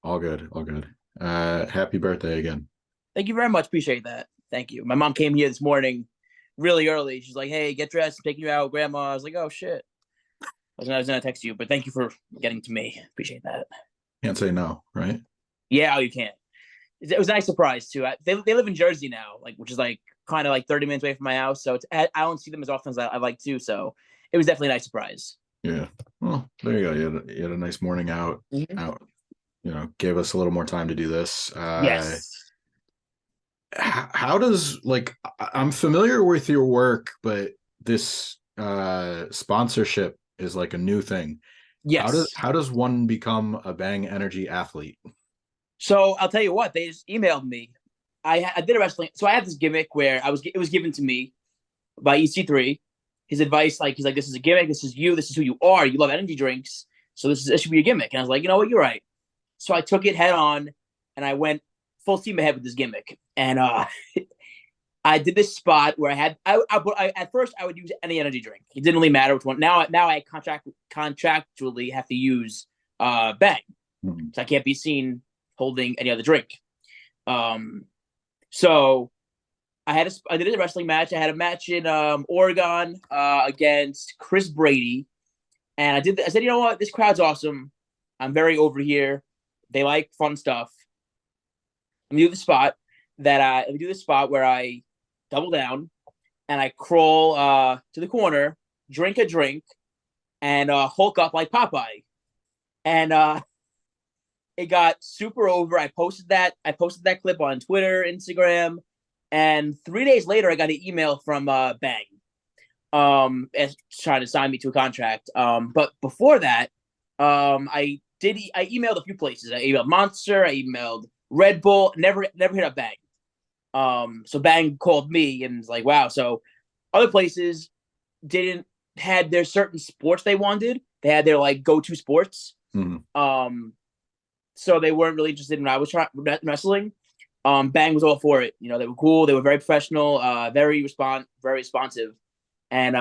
All good, all good. Happy birthday again. Thank you very much. Appreciate that. Thank you. My mom came here this morning really early. She's like, "Hey, get dressed. I'm taking you out, Grandma." I was like, "Oh shit." I was gonna text you, but thank you for getting to me. Appreciate that. Can't say no, right? Yeah, oh, you can't. It was a nice surprise too. They live in Jersey now, like which is like kind of like 30 minutes away from my house. So I don't see them as often as I like to. So it was definitely a nice surprise. Yeah. Well, there you go. You had a nice morning out. Mhm. Out. Gave us a little more time to do this. Yes. How does I'm familiar with your work, but this sponsorship is like a new thing. How does Yes. how does one become a Bang Energy athlete? So I'll tell you what, they just emailed me. I did a wrestling. So I had this gimmick where it was given to me by EC3. His advice, like he's like, this is a gimmick. This is you. This is who you are. You love energy drinks. So this should be a gimmick. And I was like, you know what, you're right. So I took it head on, and I went full steam ahead with this gimmick. And I did this spot where I at first I would use any energy drink. It didn't really matter which one. Now I contractually have to use Bang, Hmm. so I can't be seen holding any other drink. Um, so I did a wrestling match. I had a match in Oregon against Chris Brady, and I said, you know what, this crowd's awesome. I'm very over here. They like fun stuff. Let me do the spot where I double down and I crawl to the corner, drink a drink, and hulk up like Popeye. And it got super over. I posted that clip on Twitter, Instagram, and 3 days later I got an email from Bang as trying to sign me to a contract. But before that, I emailed a few places. I emailed Monster, I emailed Red Bull, never hit up Bang. So Bang called me and was like, wow. So other places didn't had their certain sports they wanted. They had their like go-to sports. Hmm. Um, so they weren't really interested in when I was trying wrestling. Bang was all for it. You know, they were cool. They were very professional, very responsive, and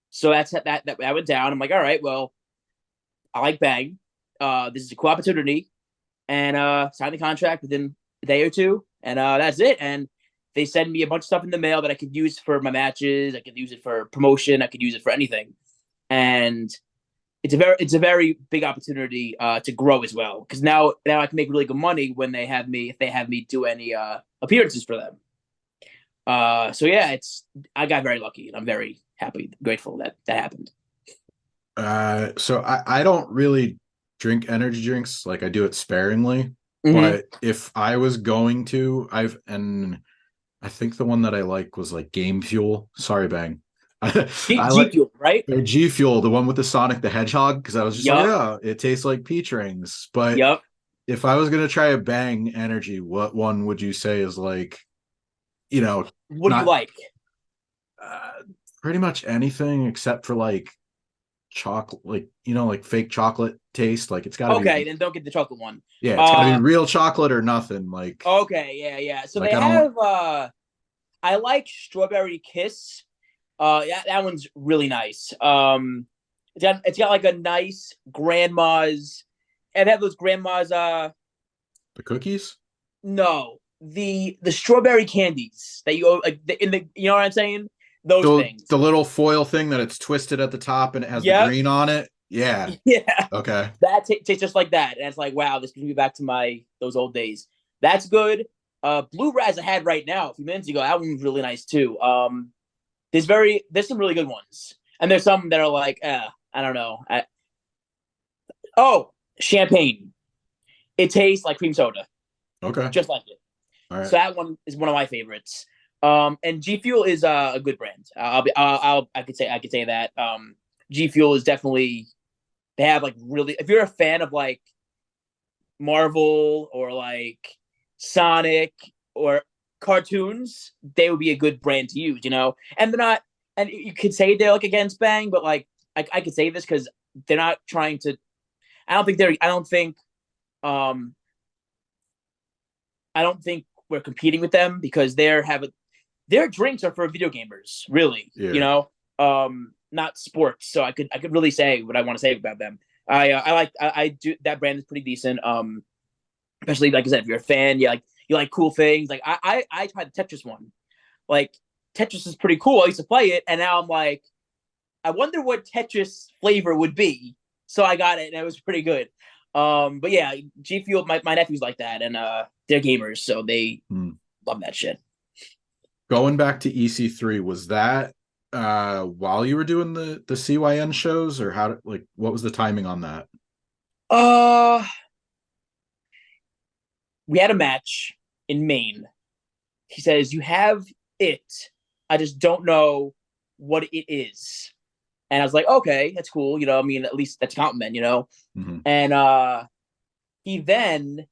so that went down. I'm like, all right, well, I like Bang. This is a cool opportunity, and signed the contract within a day or two, and that's it. And they send me a bunch of stuff in the mail that I could use for my matches. I could use it for promotion. I could use it for anything, and it's a very big opportunity to grow as well because now I can make really good money when they have me if they have me do any appearances for them. So yeah, it's I got very lucky and I'm very happy, grateful that that happened. So I don't really drink energy drinks. Like I do it sparingly. Mm-hmm. But if I was going to, I think the one that I like was like Game Fuel. Sorry, Bang. I G like Fuel, right? their G Fuel, the one with the Sonic the Hedgehog, because I was just like, Yup, oh, it tastes like peach rings. But yup. if I was gonna try a Bang Energy, what one would you say is like, you know, What do you not like? uh, pretty much anything except for like chocolate, like like fake chocolate taste. Like it's got to be, Okay, then don't get the chocolate one. yeah, it's got to be Uh, real chocolate or nothing. okay, yeah, yeah. So Like they I don't. have I like Strawberry Kiss. Yeah, that one's really nice. It's got like a nice grandma's, and they have those grandma's. The cookies. No, the strawberry candies that you like in the you know what I'm saying? Those The things. little foil thing that it's twisted at the top and it has the Yep. green on it. Yeah. Yeah. Okay. Tastes just like that, and it's like wow, this brings me back to my those old days. That's good. Blue Raz I had right now a few minutes ago. That one's really nice too. There's some really good ones, and there's some that are like, I don't know. Oh, champagne. It tastes like cream soda, Okay. just like it. All right. So that one is one of my favorites. And G Fuel is a good brand. I could say that. G Fuel is definitely they have like really. If you're a fan of like Marvel or like Sonic or cartoons, they would be a good brand to use. You know, and they're not. And you could say they're like against Bang, but like I could say this because they're not trying to. I don't think they're. I don't think. Um, I don't think we're competing with them because their drinks are for video gamers, really. You Yeah. know, not sports. So I could really say what I want to say about them. I do that brand is pretty decent. especially like I said, if you're a fan, you like cool things. Like I tried the Tetris one. Like Tetris is pretty cool. I used to play it, and now I'm like, I wonder what Tetris flavor would be. So I got it, and it was pretty good. But yeah, G Fuel, my nephews like that, and they're gamers, so they Hmm. love that shit. Going back to EC3, was that while you were doing the CYN shows, or like what was the timing on that? Uh, we had a match in Maine. He says, "You have it. I just don't know what it is." And I was like, "Okay, that's cool. I mean, at least that's a compliment. Hmm. And he then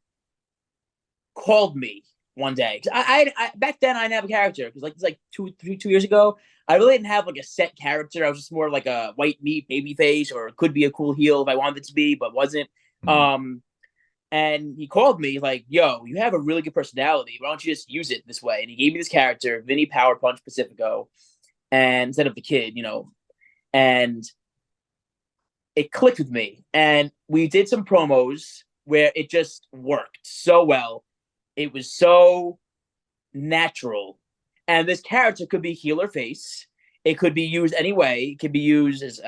called me one day. I back then I didn't have a character because like it's like 2 years ago. I really didn't have like a set character. I was just more like a white meat baby face, or it could be a cool heel if I wanted it to be, but wasn't. Hmm. Um, and he called me like, "Yo, you have a really good personality. Why don't you just use it this way?" And he gave me this character, Vinny Power Punch Pacifico, and instead of the kid. And it clicked with me. And we did some promos where it just worked so well. It was so natural. And this character could be heel or face. It could be used any way. It could be used as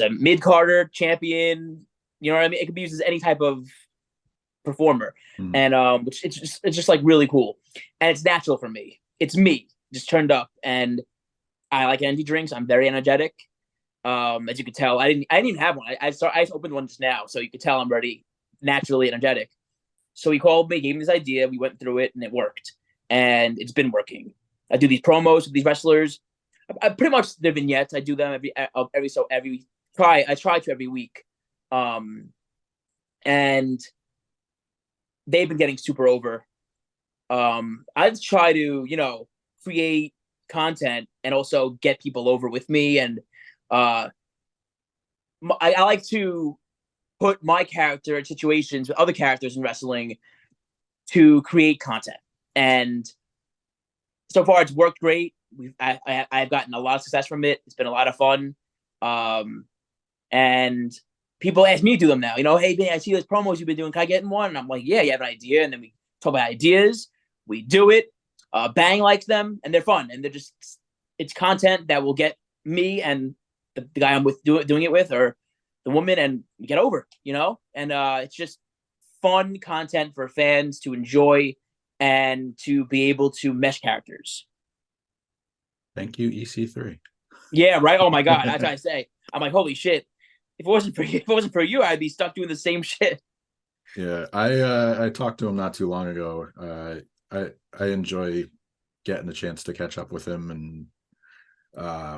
a mid carder champion. You know what I mean? It could be used as any type of performer, Hmm. and which it's just like really cool, and it's natural for me. It's me just turned up, and I like energy drinks. I'm very energetic. As you could tell, I didn't even have one. I just opened one just now, so you could tell I'm already naturally energetic. So he called me, gave me this idea. We went through it, and it worked. And it's been working. I do these promos with these wrestlers. I pretty much their vignettes. I do them every try. I try to every week, and they've been getting super over. I try to create content and also get people over with me, and uh, I like to put my character in situations with other characters in wrestling to create content. And so far, it's worked great. I've gotten a lot of success from it. It's been a lot of fun. Um, and people ask me to do them now. Hey, man, I see those promos you've been doing. Can I get in one? And I'm like, yeah, you have an idea. And then we talk about ideas. We do it. Bang likes them, and they're fun. And it's content that will get me and the guy I'm with doing it with, or the woman, and get over. And it's just fun content for fans to enjoy and to be able to mesh characters. Thank you, EC3. Yeah, right. Oh my god, that's what I say. I'm like, holy shit. If it wasn't for you, I'd be stuck doing the same shit. Yeah, I talked to him not too long ago. I enjoy getting a chance to catch up with him, and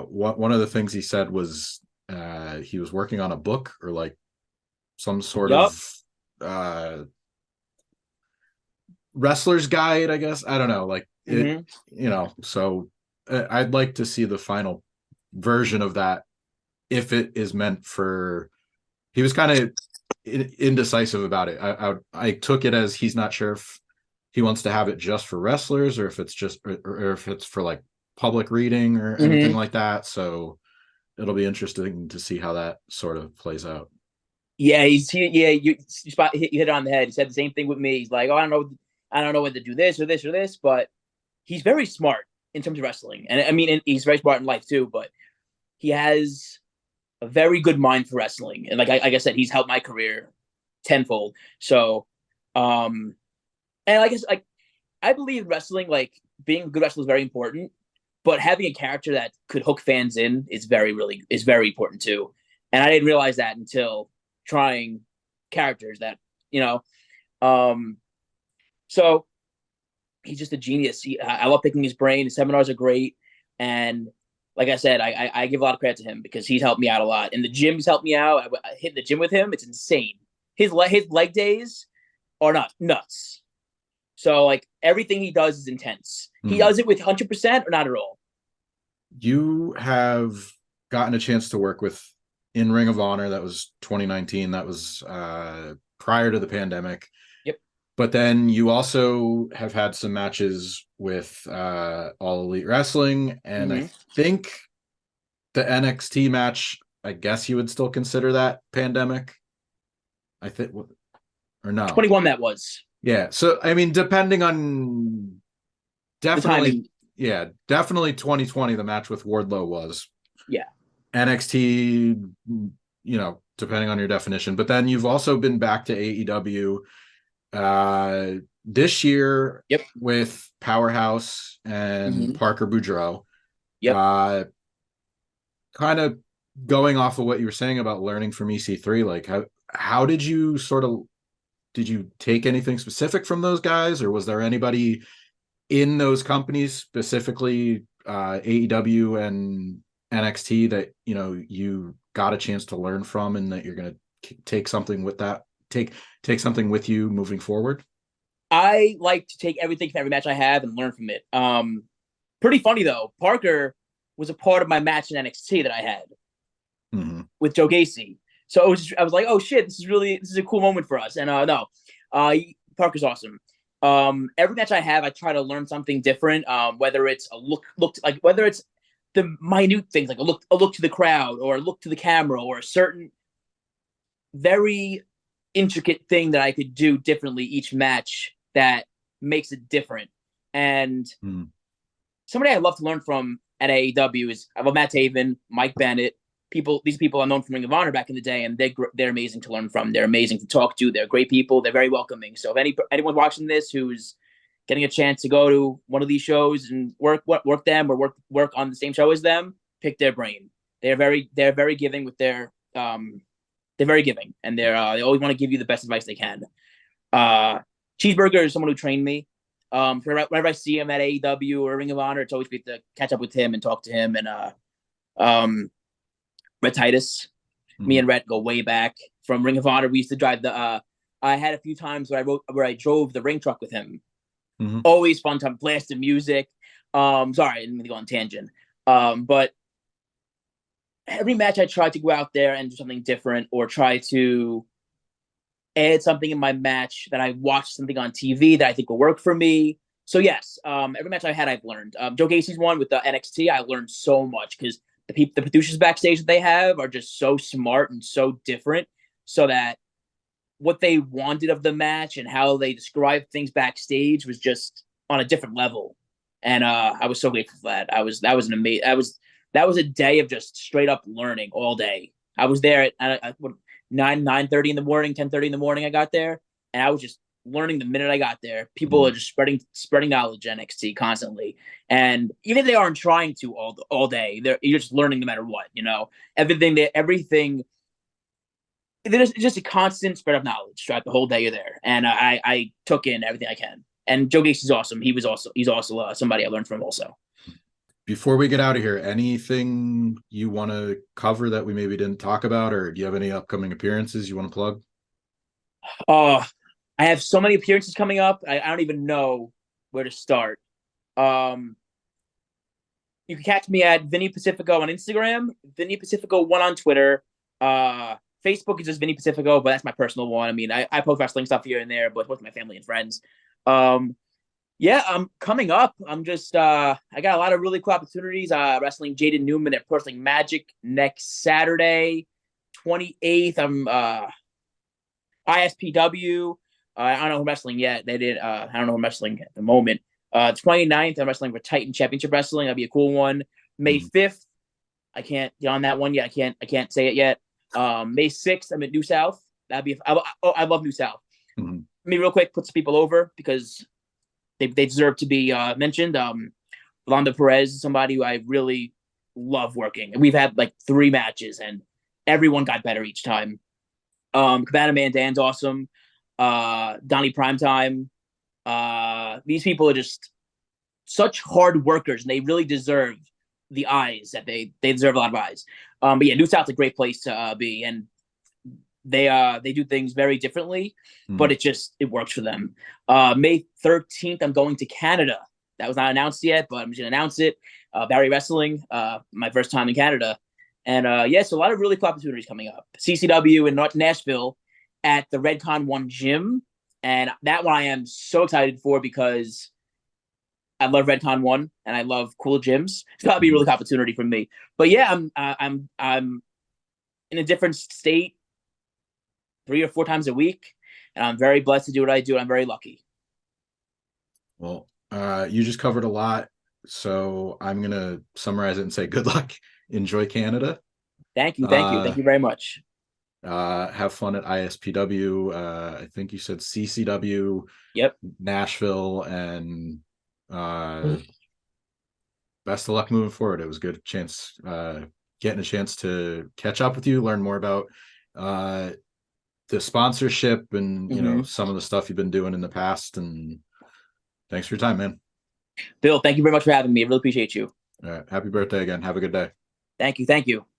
one of the things he said was he was working on a book, or like some sort Yup. of uh wrestler's guide, I guess. I don't know, like it, Mm-hmm. so I'd like to see the final version of that, if it is meant for. He was kind of indecisive about it. I took it as he's not sure if he wants to have it just for wrestlers, or if it's just, or if it's for like public reading or anything Mm-hmm. like that. So it'll be interesting to see how that sort of plays out. Yeah, you hit it on the head. He said the same thing with me. He's like, oh, I don't know whether to do this or this or this, but he's very smart in terms of wrestling, and I mean, and he's very smart in life too. But he has a very good mind for wrestling, and like I said, he's helped my career tenfold. So, um, and I guess like I believe wrestling, like being a good wrestler is very important, but having a character that could hook fans in is very important too. And I didn't realize that until trying characters that you know. Um, so he's just a genius. I love picking his brain. His seminars are great, and like I said, I give a lot of credit to him because he's helped me out a lot. And the gym's helped me out. I hit the gym with him. It's insane. His leg days are not nuts. So like everything he does is intense. He Hmm. does it with 100% or not at all. You have gotten a chance to work with in Ring of Honor. That was 2019. That was prior to the pandemic. Yep. But then you also have had some matches with All Elite Wrestling, and I Mm-hmm. think the NXT match, I guess you would still consider that pandemic. I think. or no? 21 that was. Yeah. So I mean, depending on The definitely, timing. yeah, definitely 2020. The match with Wardlow was Yeah. NXT. Depending on your definition. But then you've also been back to AEW this year Yep. with Powerhouse and Hmm. Parker Boudreaux. Yep. Uh, kind of going off of what you were saying about learning from EC3, like how did you did you take anything specific from those guys, or was there anybody in those companies, specifically AEW and NXT, that you got a chance to learn from, and that you're going to take something with that take something with you moving forward? I like to take everything from every match I have and learn from it. Pretty funny though. Parker was a part of my match in NXT that I had Mm-hmm. with Joe Gacy. So I was like, oh shit, this is a cool moment for us. And no, Parker's awesome. Every match I have, I try to learn something different. Whether it's a look like whether it's the minute things like a look to the crowd or a look to the camera or a certain very intricate thing that I could do differently each match that makes it different. And somebody I love to learn from at AEW is I love Matt Taven, Mike Bennett. These people are known from Ring of Honor back in the day, and they're amazing to learn from. They're amazing to talk to. They're great people. They're very welcoming. So if anyone watching this who's getting a chance to go to one of these shows and work them or work on the same show as them, pick their brain. They're very giving with their they're very giving, and they always want to give you the best advice they can. Cheeseburger is someone who trained me. Whenever I see him at AEW or Ring of Honor, it's always great to catch up with him and talk to him. And Rhett Titus, me and Rhett go way back from Ring of Honor. We used to drive the. I had a few times where I drove the ring truck with him. Mm-hmm. Always fun time, blasting music. Sorry, I didn't mean to go on tangent. But every match I try to go out there and do something different or try to add something in my match that I watched something on TV that I think will work for me. So yes, every match I had, I've learned. Joe Gacy's one with the NXT, I learned so much because the producers backstage that they have are just so smart and so different, so that what they wanted of the match and how they described things backstage was just on a different level. And I was so grateful for that. That was an amazing. That was a day of just straight up learning all day. I was there at 9:30 in the morning, 10:30 in the morning. I got there, and I was just learning the minute I got there. People are just spreading knowledge at NXT constantly, and even if they aren't trying to all day, you're just learning no matter what. Everything. There's just a constant spread of knowledge throughout the whole day you're there, and I took in everything I can. And Joe Gacy's awesome. He's also somebody I learned from also. Before we get out of here, anything you want to cover that we maybe didn't talk about, or do you have any upcoming appearances you want to plug? I have so many appearances coming up. I don't even know where to start. You can catch me at Vinny Pacifico on Instagram, Vinny Pacifico 1 on Twitter. Facebook is just Vinny Pacifico, but that's my personal one. I mean, I post wrestling stuff here and there, but with my family and friends. Yeah, I'm coming up. I'm just I got a lot of really cool opportunities. Wrestling Jaden Newman at Pro Wrestling Magic next Saturday, 28th. I'm ISPW. I don't know who I'm wrestling yet. I don't know who I'm wrestling at the moment. 29th, I'm wrestling for Titan Championship Wrestling. That'd be a cool one. May 5th, I can't get on that one yet. I can't say it yet. May 6th, I'm at New South. I love New South. Let me real quick put some people over because they deserve to be mentioned. Rolando Perez is somebody who I really love working. We've had like 3 matches and everyone got better each time. Cabana Man Dan's awesome. Donnie Primetime. These people are just such hard workers and they really deserve the eyes that they deserve a lot of eyes. But yeah, New South's a great place to be, and they do things very differently, but it works for them. May 13th, I'm going to Canada. That was not announced yet, but I'm just gonna announce it. Barry Wrestling, my first time in Canada, and so a lot of really cool opportunities coming up. CCW in North Nashville at the Redcon 1 gym, and that one I am so excited for because I love Redcon 1 and I love cool gyms. It's gotta be a really cool opportunity for me. But yeah, I'm in a different state 3 or 4 times a week. and I'm very blessed to do what I do. And I'm very lucky. Well, you just covered a lot, so I'm gonna summarize it and say good luck. Enjoy Canada. Thank you, Uh, thank you very much. have fun at ISPW. I think you said CCW, Yep. Nashville, and best of luck moving forward. It was a good chance, getting a chance to catch up with you, learn more about uh, the sponsorship and some of the stuff you've been doing in the past. And thanks for your time, man. Bill, thank you very much for having me. I really appreciate you. All right, happy birthday again. Have a good day. Thank you, thank you.